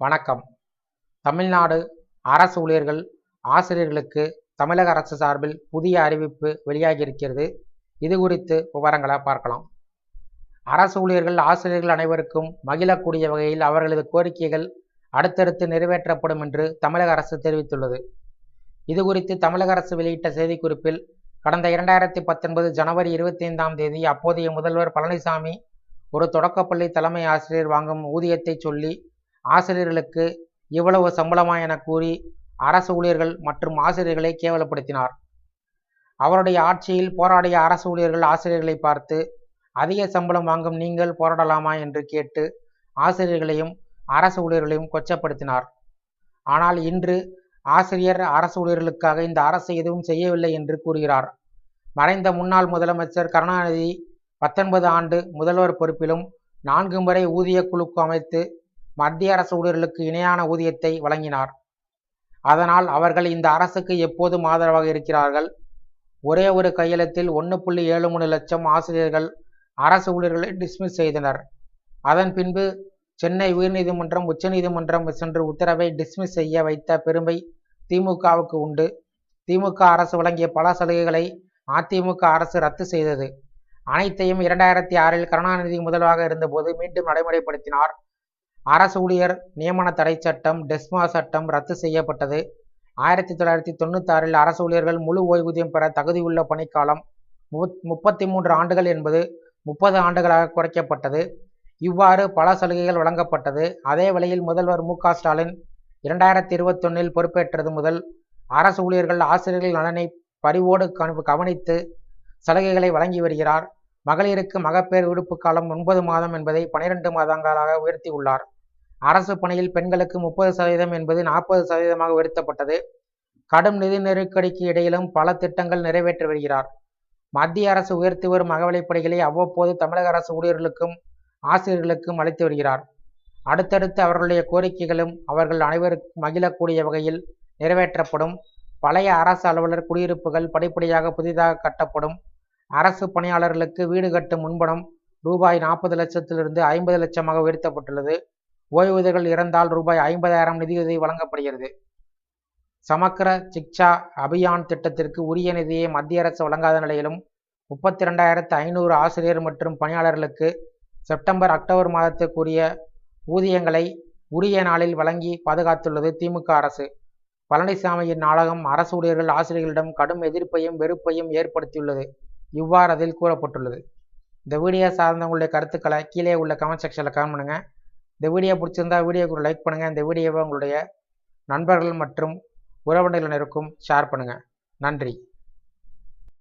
வணக்கம். தமிழ்நாடு அரசு ஊழியர்கள் ஆசிரியர்களுக்கு தமிழக அரசு சார்பில் புதிய அறிவிப்பு வெளியாகியிருக்கிறது. இது குறித்து விவரங்களை பார்க்கலாம். அரசு ஊழியர்கள் ஆசிரியர்கள் அனைவருக்கும் மகிழக்கூடிய வகையில் அவர்களது கோரிக்கைகள் அடுத்தடுத்து நிறைவேற்றப்படும் என்று தமிழக அரசு தெரிவித்துள்ளது. இது குறித்து தமிழக அரசு வெளியிட்ட செய்திக்குறிப்பில், கடந்த 2019 ஜனவரி 25ஆம் தேதி அப்போதைய முதல்வர் பழனிசாமி ஒரு தொடக்கப்பள்ளி தலைமை ஆசிரியர் வாங்கும் ஊதியத்தை சொல்லி ஆசிரியர்களுக்கு இவ்வளவு சம்பளமா என கூறி அரசு ஊழியர்கள் மற்றும் ஆசிரியர்களை கேவலப்படுத்தினார். அவருடைய ஆட்சியில் போராடிய அரசு ஊழியர்கள் ஆசிரியர்களை பார்த்து, அதிக சம்பளம் வாங்கும் நீங்கள் போராடலாமா என்று கேட்டு ஆசிரியர்களையும் அரசு ஊழியர்களையும் கொச்சப்படுத்தினார். ஆனால் இன்று ஆசிரியர் அரசு ஊழியர்களுக்காக இந்த அரசு எதுவும் செய்யவில்லை என்று கூறுகிறார். மறைந்த முன்னாள் முதலமைச்சர் கருணாநிதி 19 ஆண்டு முதல்வர் பொறுப்பிலும் 4 முறை ஊதிய குழுக்கு அமைத்து மத்திய அரசு ஊழியர்களுக்கு இணையான ஊதியத்தை வழங்கினார். அதனால் அவர்கள் இந்த அரசுக்கு எப்போதும் ஆதரவாக இருக்கிறார்கள். ஒரே ஒரு கையெழுத்தில் 1.73 லட்சம் ஆசிரியர்கள் அரசு ஊழியர்களை டிஸ்மிஸ் செய்தனர். அதன் பின்பு சென்னை உயர்நீதிமன்றம் உச்சநீதிமன்றம் சென்று உத்தரவை டிஸ்மிஸ் செய்ய வைத்த பெருமை திமுகவுக்கு உண்டு. திமுக அரசு வழங்கிய பல சலுகைகளை அதிமுக அரசு ரத்து செய்தது. அனைத்தையும் 2006இல் கருணாநிதி முதல்வராக இருந்தபோது மீண்டும் நடைமுறைப்படுத்தினார். அரசு ஊழியர் நியமன தடை சட்டம், டெஸ்மா சட்டம் ரத்து செய்யப்பட்டது. 1996இல் அரசு ஊழியர்கள் முழு ஓய்வூதியம் பெற தகுதியுள்ள பணிக்காலம் 33 ஆண்டுகள் என்பது 30 ஆண்டுகளாக குறைக்கப்பட்டது. இவ்வாறு பல சலுகைகள் வழங்கப்பட்டது. அதே வேளையில் முதல்வர் மு க ஸ்டாலின் 2021இல் பொறுப்பேற்றது முதல் அரசு ஊழியர்கள் ஆசிரியர்கள் நலனை பரிவோடு கவனித்து சலுகைகளை வழங்கி வருகிறார். மகளிருக்கு மகப்பேறு விடுப்பு காலம் 9 மாதம் என்பதை 12 மாதங்களாக உயர்த்தியுள்ளார். அரசு பணியில் பெண்களுக்கு 30% என்பது 40% உயர்த்தப்பட்டது. கடும் நிதி நெருக்கடிக்கு இடையிலும் பல திட்டங்கள் நிறைவேற்றி வருகிறார். மத்திய அரசு உயர்த்தி வரும் அகவிலைப்படிகளை அவ்வப்போது தமிழக அரசு ஊழியர்களுக்கும் ஆசிரியர்களுக்கும் அளித்து வருகிறார். அடுத்தடுத்து அவர்களுடைய கோரிக்கைகளும் அவர்கள் அனைவருக்கும் மகிழக்கூடிய வகையில் நிறைவேற்றப்படும். பழைய அரசு அலுவலர் குடியிருப்புகள் படிப்படியாக புதிதாக கட்டப்படும். அரசு பணியாளர்களுக்கு வீடு கட்டும் முன்பணம் ரூபாய் 40 லட்சத்திலிருந்து 50 லட்சமாக உயர்த்தப்பட்டுள்ளது. ஓய்வூதியர்கள் இறந்தால் ரூபாய் 50,000 நிதியுதவி வழங்கப்படுகிறது. சமக்கர சிக்ஷா அபியான் திட்டத்திற்கு உரிய நிதியை மத்திய அரசு வழங்காத நிலையிலும் 32,500 ஆசிரியர் மற்றும் பணியாளர்களுக்கு செப்டம்பர் அக்டோபர் மாதத்திற்குரிய ஊதியங்களை உரிய நாளில் வழங்கி பாதுகாத்துள்ளது திமுக அரசு. பழனிசாமியின் நாடகம் அரசு ஊழியர்கள் ஆசிரியர்களிடம் கடும் எதிர்ப்பையும் வெறுப்பையும் ஏற்படுத்தியுள்ளது. இவ்வாறு அதில் கூறப்பட்டுள்ளது. இந்த வீடியோ சார்ந்த உங்களுடைய கருத்துக்களை கீழே உள்ள கமெண்ட் செக்ஷனில் கமெண்ட் பண்ணுங்கள். இந்த வீடியோ பிடிச்சிருந்தா வீடியோக்கு ஒரு லைக் பண்ணுங்கள். இந்த வீடியோவை உங்களுடைய நண்பர்கள் மற்றும் உறவினர்களுக்கும் ஷேர் பண்ணுங்கள். நன்றி.